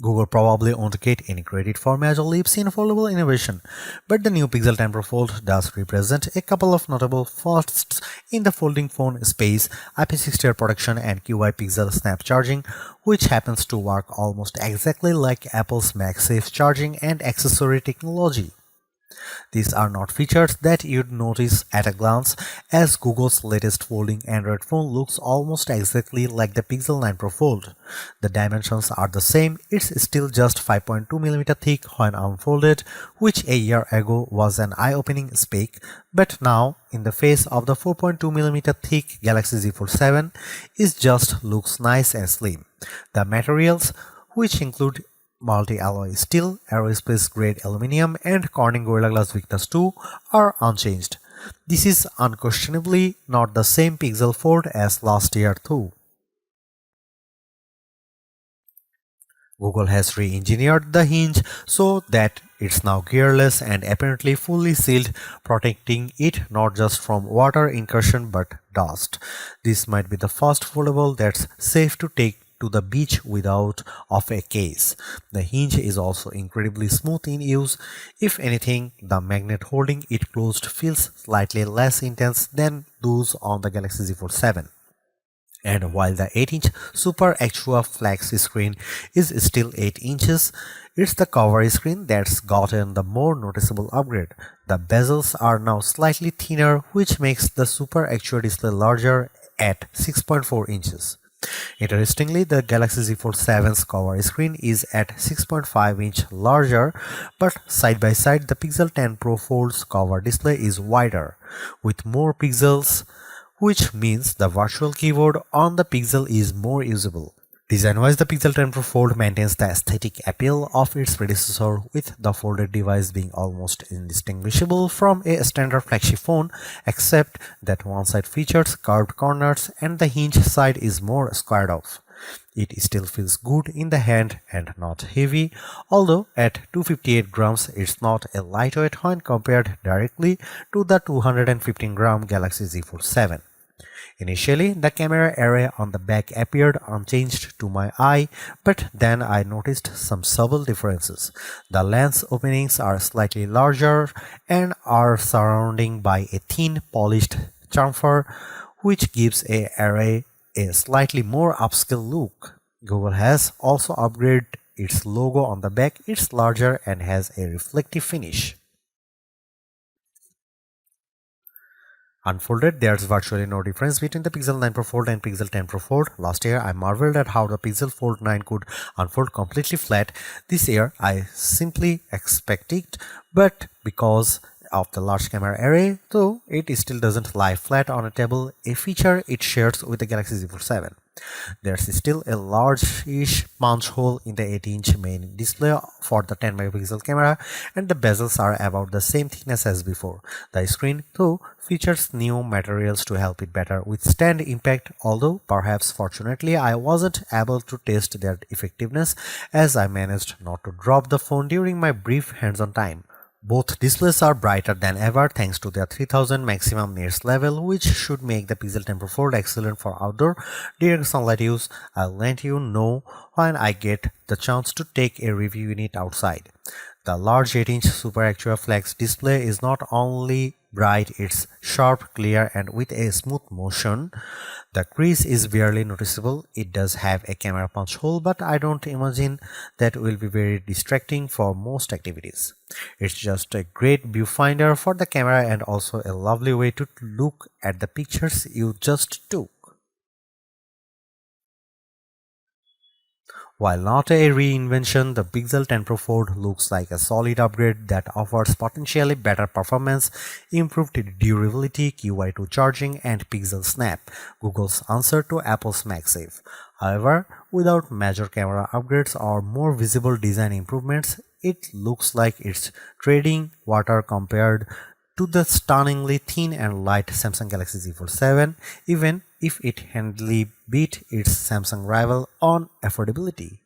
Google probably won't get any credit for major leaps in foldable innovation, but the new Pixel 10 Pro Fold does represent a couple of notable firsts in the folding phone space: IP68 protection and QI PixelSnap charging, which happens to work almost exactly like Apple's MagSafe charging and accessory technology. These are not features that you'd notice at a glance, as Google's latest folding Android phone looks almost exactly like the Pixel 9 Pro Fold. The dimensions are the same, it's still just 5.2mm thick when unfolded, which a year ago was an eye-opening spec, but now, in the face of the 4.2mm thick Galaxy Z Fold 7, it just looks nice and slim. The materials, which include multi-alloy steel, aerospace grade aluminum, and Corning Gorilla Glass Victus 2 are unchanged. This is unquestionably not the same Pixel Fold as last year though. Google has re-engineered the hinge so that it's now gearless and apparently fully sealed, protecting it not just from water incursion but dust. This might be the first foldable that's safe to take to the beach without of a case. The hinge is also incredibly smooth in use. If anything, the magnet holding it closed feels slightly less intense than those on the Galaxy Z Fold 7. And while the 8-inch Super Extra Flex screen is still 8 inches, it's the cover screen that's gotten the more noticeable upgrade. The bezels are now slightly thinner, which makes the Super Extra display larger at 6.4 inches. Interestingly, the Galaxy Z Fold 7's cover screen is at 6.5 inch larger, but side by side the Pixel 10 Pro Fold's cover display is wider, with more pixels, which means the virtual keyboard on the Pixel is more usable. Design-wise, the Pixel 10 Pro Fold maintains the aesthetic appeal of its predecessor, with the folded device being almost indistinguishable from a standard flagship phone, except that one side features curved corners and the hinge side is more squared off. It still feels good in the hand and not heavy, although at 258 grams it's not a lightweight when compared directly to the 215-gram Galaxy Z Fold 7. Initially, the camera array on the back appeared unchanged to my eye, but then I noticed some subtle differences. The lens openings are slightly larger and are surrounded by a thin polished chamfer, which gives the array a slightly more upscale look. Google has also upgraded its logo on the back. It's larger and has a reflective finish. Unfolded, there's virtually no difference between the Pixel 9 Pro Fold and Pixel 10 Pro Fold. Last year, I marveled at how the Pixel Fold 9 could unfold completely flat. This year, I simply expect it, but because of the large camera array, though it still doesn't lie flat on a table, a feature it shares with the Galaxy Z Fold 7. There's still a large-ish punch hole in the 8-inch main display for the 10-megapixel camera, and the bezels are about the same thickness as before. The screen, though, features new materials to help it better withstand impact, although perhaps fortunately I wasn't able to test their effectiveness, as I managed not to drop the phone during my brief hands-on time. Both displays are brighter than ever thanks to their 3000 maximum nits level, which should make the Pixel 10 Pro Fold excellent for outdoor direct sunlight use. I'll let you know when I get the chance to take a review unit outside. The large 8-inch Super Extra Flex display is not only bright, it's sharp, clear, and with a smooth motion. The crease is barely noticeable. It does have a camera punch hole, but I don't imagine that will be very distracting for most activities. It's just a great viewfinder for the camera and also a lovely way to look at the pictures you just took. While not a reinvention, the Pixel 10 Pro Fold looks like a solid upgrade that offers potentially better performance, improved durability, QI2 charging, and PixelSnap, Google's answer to Apple's MagSafe. However, without major camera upgrades or more visible design improvements, it looks like it's treading water compared to the stunningly thin and light Samsung Galaxy Z Fold 7, even if it handily beat its Samsung rival on affordability.